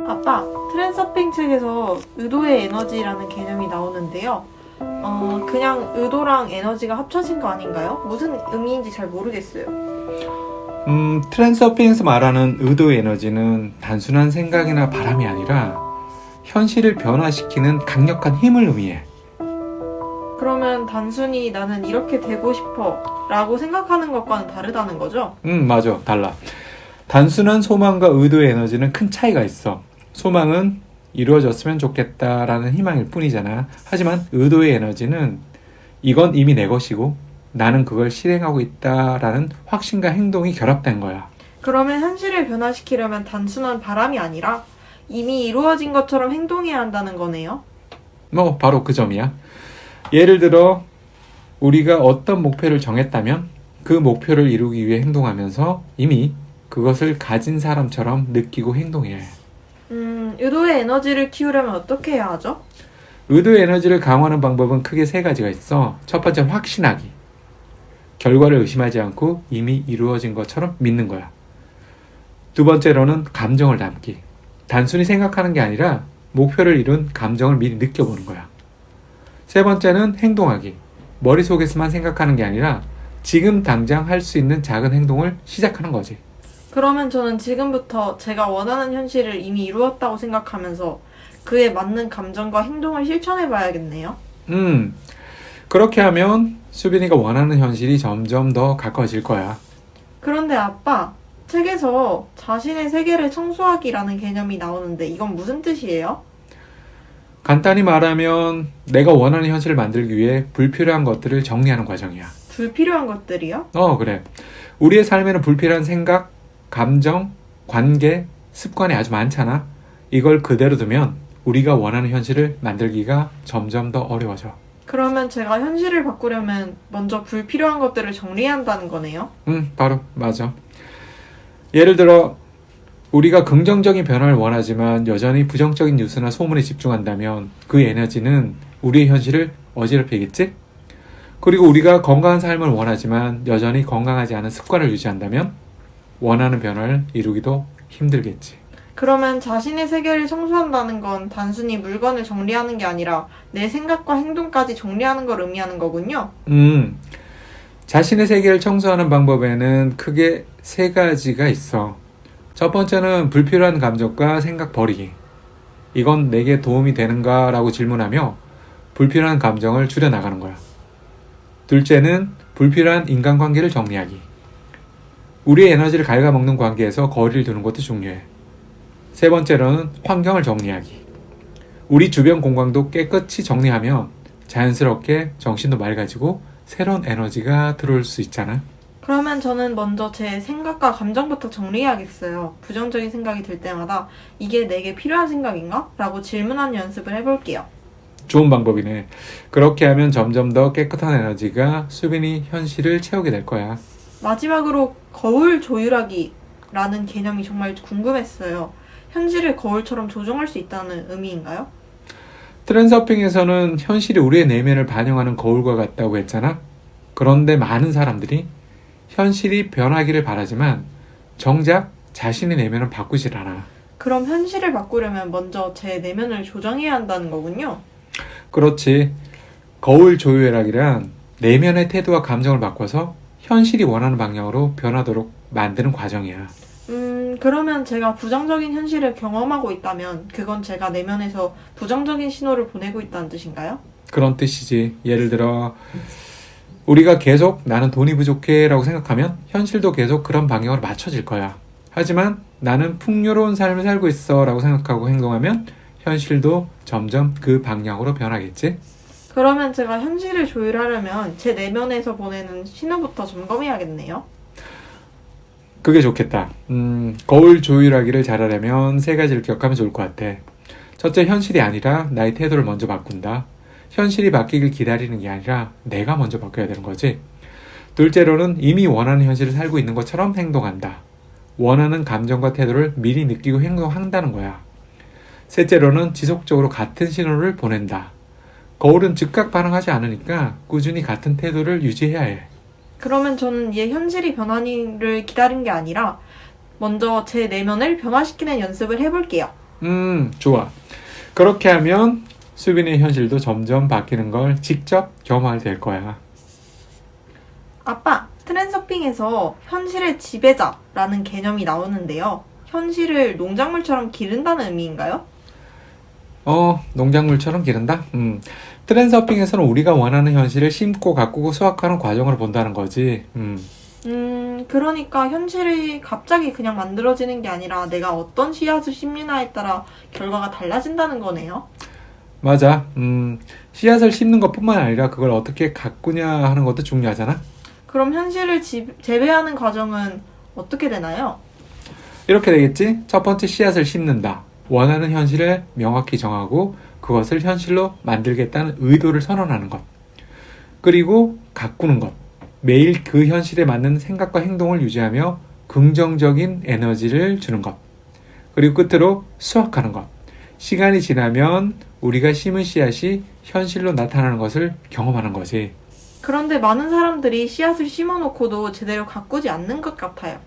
아빠, 트랜서핑 책에서 의도의 에너지라는 개념이 나오는데요. 그냥 의도랑 에너지가 합쳐진 거 아닌가요? 무슨 의미인지 잘 모르겠어요. 트랜서핑에서 말하는 의도의 에너지는 단순한 생각이나 바람이 아니라 현실을 변화시키는 강력한 힘을 의미해. 그러면 단순히 나는 이렇게 되고 싶어 라고 생각하는 것과는 다르다는 거죠? 맞아. 달라. 단순한 소망과 의도의 에너지는 큰 차이가 있어. 소망은 이루어졌으면 좋겠다라는 희망일 뿐이잖아. 하지만 의도의 에너지는 이건 이미 내 것이고 나는 그걸 실행하고 있다라는 확신과 행동이 결합된 거야. 그러면 현실을 변화시키려면 단순한 바람이 아니라 이미 이루어진 것처럼 행동해야 한다는 거네요. 바로 그 점이야. 예를 들어 우리가 어떤 목표를 정했다면 그 목표를 이루기 위해 행동하면서 이미 그것을 가진 사람처럼 느끼고 행동해야 해. 의도의 에너지를 키우려면 어떻게 해야 하죠? 의도의 에너지를 강화하는 방법은 크게 세 가지가 있어. 첫 번째는 확신하기. 결과를 의심하지 않고 이미 이루어진 것처럼 믿는 거야. 두 번째로는 감정을 담기. 단순히 생각하는 게 아니라 목표를 이룬 감정을 미리 느껴보는 거야. 세 번째는 행동하기. 머릿속에서만 생각하는 게 아니라 지금 당장 할 수 있는 작은 행동을 시작하는 거지. 그러면 저는 지금부터 제가 원하는 현실을 이미 이루었다고 생각하면서 그에 맞는 감정과 행동을 실천해 봐야겠네요. 그렇게 하면 수빈이가 원하는 현실이 점점 더 가까워질 거야. 그런데 아빠, 책에서 자신의 세계를 청소하기라는 개념이 나오는데 이건 무슨 뜻이에요? 간단히 말하면 내가 원하는 현실을 만들기 위해 불필요한 것들을 정리하는 과정이야. 불필요한 것들이요? 그래. 우리의 삶에는 불필요한 생각, 감정, 관계, 습관이 아주 많잖아. 이걸 그대로 두면 우리가 원하는 현실을 만들기가 점점 더 어려워져. 그러면 제가 현실을 바꾸려면 먼저 불필요한 것들을 정리해야 한다는 거네요? 바로 맞아. 예를 들어 우리가 긍정적인 변화를 원하지만 여전히 부정적인 뉴스나 소문에 집중한다면 그 에너지는 우리의 현실을 어지럽히겠지? 그리고 우리가 건강한 삶을 원하지만 여전히 건강하지 않은 습관을 유지한다면 원하는 변화를 이루기도 힘들겠지. 그러면 자신의 세계를 청소한다는 건 단순히 물건을 정리하는 게 아니라 내 생각과 행동까지 정리하는 걸 의미하는 거군요. 자신의 세계를 청소하는 방법에는 크게 세 가지가 있어. 첫 번째는 불필요한 감정과 생각 버리기. 이건 내게 도움이 되는가? 라고 질문하며 불필요한 감정을 줄여나가는 거야. 둘째는 불필요한 인간관계를 정리하기. 우리의 에너지를 갉아먹는 관계에서 거리를 두는 것도 중요해. 세 번째로는 환경을 정리하기. 우리 주변 공간도 깨끗이 정리하면 자연스럽게 정신도 맑아지고 새로운 에너지가 들어올 수 있잖아. 그러면 저는 먼저 제 생각과 감정부터 정리해야겠어요. 부정적인 생각이 들 때마다 이게 내게 필요한 생각인가? 라고 질문하는 연습을 해볼게요. 좋은 방법이네. 그렇게 하면 점점 더 깨끗한 에너지가 수빈이 현실을 채우게 될 거야. 마지막으로 거울 조율하기라는 개념이 정말 궁금했어요. 현실을 거울처럼 조정할 수 있다는 의미인가요? 트랜서핑에서는 현실이 우리의 내면을 반영하는 거울과 같다고 했잖아. 그런데 많은 사람들이 현실이 변하기를 바라지만 정작 자신의 내면은 바꾸질 않아. 그럼 현실을 바꾸려면 먼저 제 내면을 조정해야 한다는 거군요. 그렇지. 거울 조율하기란 내면의 태도와 감정을 바꿔서 현실이 원하는 방향으로 변하도록 만드는 과정이야. 그러면 제가 부정적인 현실을 경험하고 있다면 그건 제가 내면에서 부정적인 신호를 보내고 있다는 뜻인가요? 그런 뜻이지. 예를 들어 우리가 계속 나는 돈이 부족해 라고 생각하면 현실도 계속 그런 방향으로 맞춰질 거야. 하지만 나는 풍요로운 삶을 살고 있어 라고 생각하고 행동하면 현실도 점점 그 방향으로 변하겠지? 그러면 제가 현실을 조율하려면 제 내면에서 보내는 신호부터 점검해야겠네요. 그게 좋겠다. 거울 조율하기를 잘하려면 세 가지를 기억하면 좋을 것 같아. 첫째, 현실이 아니라 나의 태도를 먼저 바꾼다. 현실이 바뀌길 기다리는 게 아니라 내가 먼저 바뀌어야 되는 거지. 둘째로는 이미 원하는 현실을 살고 있는 것처럼 행동한다. 원하는 감정과 태도를 미리 느끼고 행동한다는 거야. 셋째로는 지속적으로 같은 신호를 보낸다. 거울은 즉각 반응하지 않으니까 꾸준히 같은 태도를 유지해야 해. 그러면 저는 얘 현실이 변하기를 기다린 게 아니라 먼저 제 내면을 변화시키는 연습을 해볼게요. 좋아. 그렇게 하면 수빈의 현실도 점점 바뀌는 걸 직접 경험하게 될 거야. 아빠, 트랜서핑에서 현실의 지배자라는 개념이 나오는데요. 현실을 농작물처럼 기른다는 의미인가요? 농작물처럼 기른다? 트랜서핑에서는 우리가 원하는 현실을 심고 가꾸고 수확하는 과정을 본다는 거지. 그러니까 현실이 갑자기 그냥 만들어지는 게 아니라 내가 어떤 씨앗을 심느냐에 따라 결과가 달라진다는 거네요. 맞아. 씨앗을 심는 것뿐만 아니라 그걸 어떻게 가꾸냐 하는 것도 중요하잖아. 그럼 현실을 재배하는 과정은 어떻게 되나요? 이렇게 되겠지? 첫 번째 씨앗을 심는다. 원하는 현실을 명확히 정하고 그것을 현실로 만들겠다는 의도를 선언하는 것. 그리고 가꾸는 것. 매일 그 현실에 맞는 생각과 행동을 유지하며 긍정적인 에너지를 주는 것. 그리고 끝으로 수확하는 것. 시간이 지나면 우리가 심은 씨앗이 현실로 나타나는 것을 경험하는 거지. 그런데 많은 사람들이 씨앗을 심어놓고도 제대로 가꾸지 않는 것 같아요.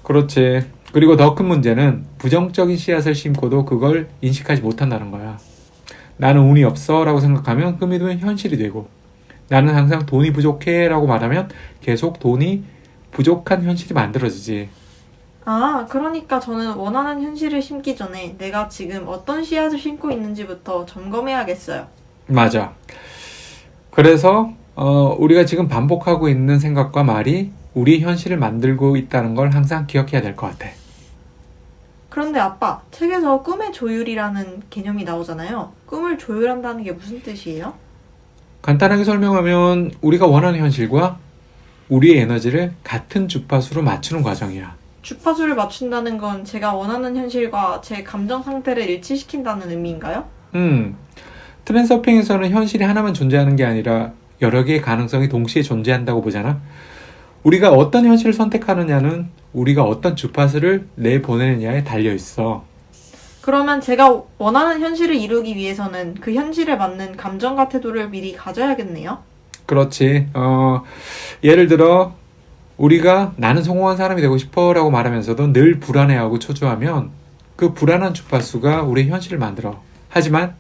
그렇지. 그리고 더 큰 문제는 부정적인 씨앗을 심고도 그걸 인식하지 못한다는 거야. 나는 운이 없어 라고 생각하면 그 믿음은 현실이 되고, 나는 항상 돈이 부족해 라고 말하면 계속 돈이 부족한 현실이 만들어지지. 그러니까 저는 원하는 현실을 심기 전에 내가 지금 어떤 씨앗을 심고 있는지부터 점검해야겠어요. 맞아. 그래서 우리가 지금 반복하고 있는 생각과 말이 우리 현실을 만들고 있다는 걸 항상 기억해야 될 것 같아. 그런데 아빠, 책에서 꿈의 조율이라는 개념이 나오잖아요. 꿈을 조율한다는 게 무슨 뜻이에요? 간단하게 설명하면 우리가 원하는 현실과 우리의 에너지를 같은 주파수로 맞추는 과정이야. 주파수를 맞춘다는 건 제가 원하는 현실과 제 감정 상태를 일치시킨다는 의미인가요? 트랜서핑에서는 현실이 하나만 존재하는 게 아니라 여러 개의 가능성이 동시에 존재한다고 보잖아. 우리가 어떤 현실을 선택하느냐는 우리가 어떤 주파수를 내보내느냐에 달려있어. 그러면 제가 원하는 현실을 이루기 위해서는 그 현실에 맞는 감정과 태도를 미리 가져야겠네요. 그렇지. 예를 들어 우리가 나는 성공한 사람이 되고 싶어 라고 말하면서도 늘 불안해하고 초조하면 그 불안한 주파수가 우리의 현실을 만들어. 하지만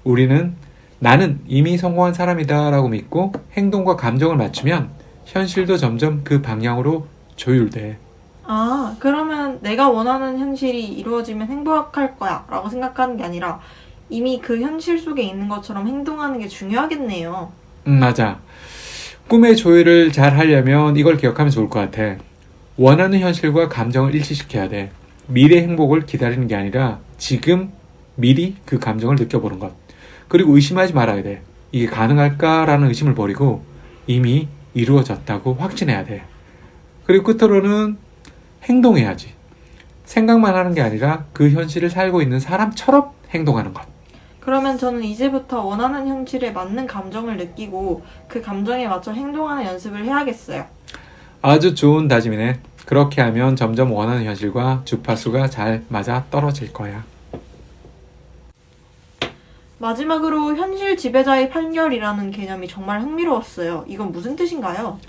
우리는 나는 이미 성공한 사람이다 라고 믿고 행동과 감정을 맞추면 현실도 점점 그 방향으로 조율돼. 그러면 내가 원하는 현실이 이루어지면 행복할 거야 라고 생각하는 게 아니라 이미 그 현실 속에 있는 것처럼 행동하는 게 중요하겠네요. 맞아. 꿈의 조율을 잘 하려면 이걸 기억하면 좋을 것 같아. 원하는 현실과 감정을 일치시켜야 돼. 미래 행복을 기다리는 게 아니라 지금 미리 그 감정을 느껴보는 것. 그리고 의심하지 말아야 돼. 이게 가능할까라는 의심을 버리고 이미 이루어졌다고 확신해야 돼. 그리고 끝으로는 행동해야지. 생각만 하는 게 아니라 그 현실을 살고 있는 사람처럼 행동하는 것. 그러면 저는 이제부터 원하는 현실에 맞는 감정을 느끼고 그 감정에 맞춰 행동하는 연습을 해야겠어요. 아주 좋은 다짐이네. 그렇게 하면 점점 원하는 현실과 주파수가 잘 맞아 떨어질 거야. 마지막으로 현실 지배자의 판결이라는 개념이 정말 흥미로웠어요. 이건 무슨 뜻인가요?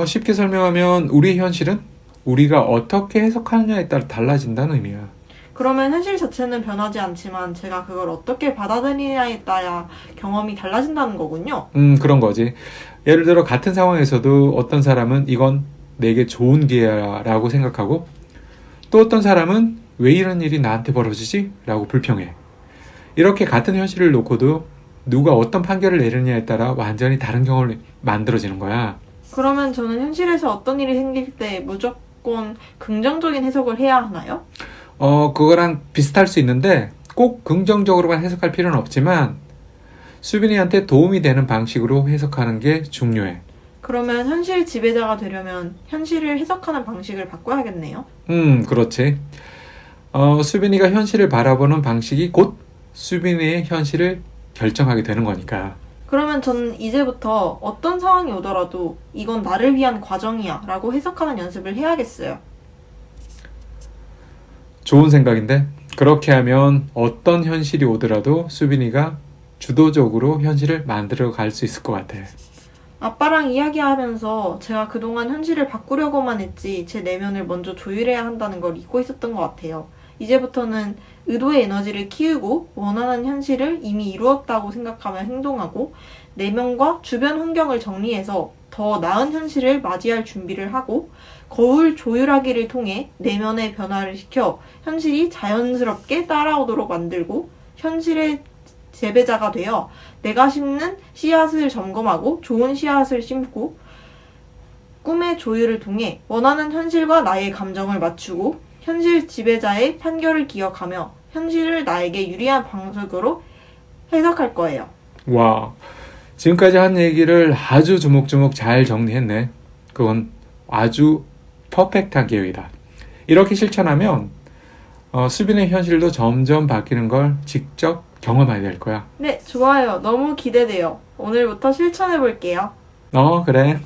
쉽게 설명하면 우리의 현실은 우리가 어떻게 해석하느냐에 따라 달라진다는 의미야. 그러면 현실 자체는 변하지 않지만 제가 그걸 어떻게 받아들이냐에 따라 경험이 달라진다는 거군요. 그런 거지. 예를 들어 같은 상황에서도 어떤 사람은 이건 내게 좋은 기회야 라고 생각하고 또 어떤 사람은 왜 이런 일이 나한테 벌어지지? 라고 불평해. 이렇게 같은 현실을 놓고도 누가 어떤 판결을 내리느냐에 따라 완전히 다른 경험을 만들어지는 거야. 그러면 저는 현실에서 어떤 일이 생길 때 무조건 긍정적인 해석을 해야 하나요? 그거랑 비슷할 수 있는데 꼭 긍정적으로만 해석할 필요는 없지만 수빈이한테 도움이 되는 방식으로 해석하는 게 중요해. 그러면 현실 지배자가 되려면 현실을 해석하는 방식을 바꿔야겠네요. 그렇지. 수빈이가 현실을 바라보는 방식이 곧 수빈이의 현실을 결정하게 되는 거니까. 그러면 저는 이제부터 어떤 상황이 오더라도 이건 나를 위한 과정이야 라고 해석하는 연습을 해야겠어요. 좋은 생각인데 그렇게 하면 어떤 현실이 오더라도 수빈이가 주도적으로 현실을 만들어 갈 수 있을 것 같아. 아빠랑 이야기하면서 제가 그동안 현실을 바꾸려고만 했지 제 내면을 먼저 조율해야 한다는 걸 잊고 있었던 것 같아요. 이제부터는 의도의 에너지를 키우고 원하는 현실을 이미 이루었다고 생각하며 행동하고 내면과 주변 환경을 정리해서 더 나은 현실을 맞이할 준비를 하고 거울 조율하기를 통해 내면의 변화를 시켜 현실이 자연스럽게 따라오도록 만들고 현실의 재배자가 되어 내가 심는 씨앗을 점검하고 좋은 씨앗을 심고 꿈의 조율을 통해 원하는 현실과 나의 감정을 맞추고 현실 지배자의 판결을 기억하며 현실을 나에게 유리한 방식으로 해석할 거예요. 와, 지금까지 한 얘기를 아주 조목조목 잘 정리했네. 그건 아주 퍼펙트한 계획이다. 이렇게 실천하면 수빈의 현실도 점점 바뀌는 걸 직접 경험하게 될 거야. 네, 좋아요. 너무 기대돼요. 오늘부터 실천해 볼게요. 그래.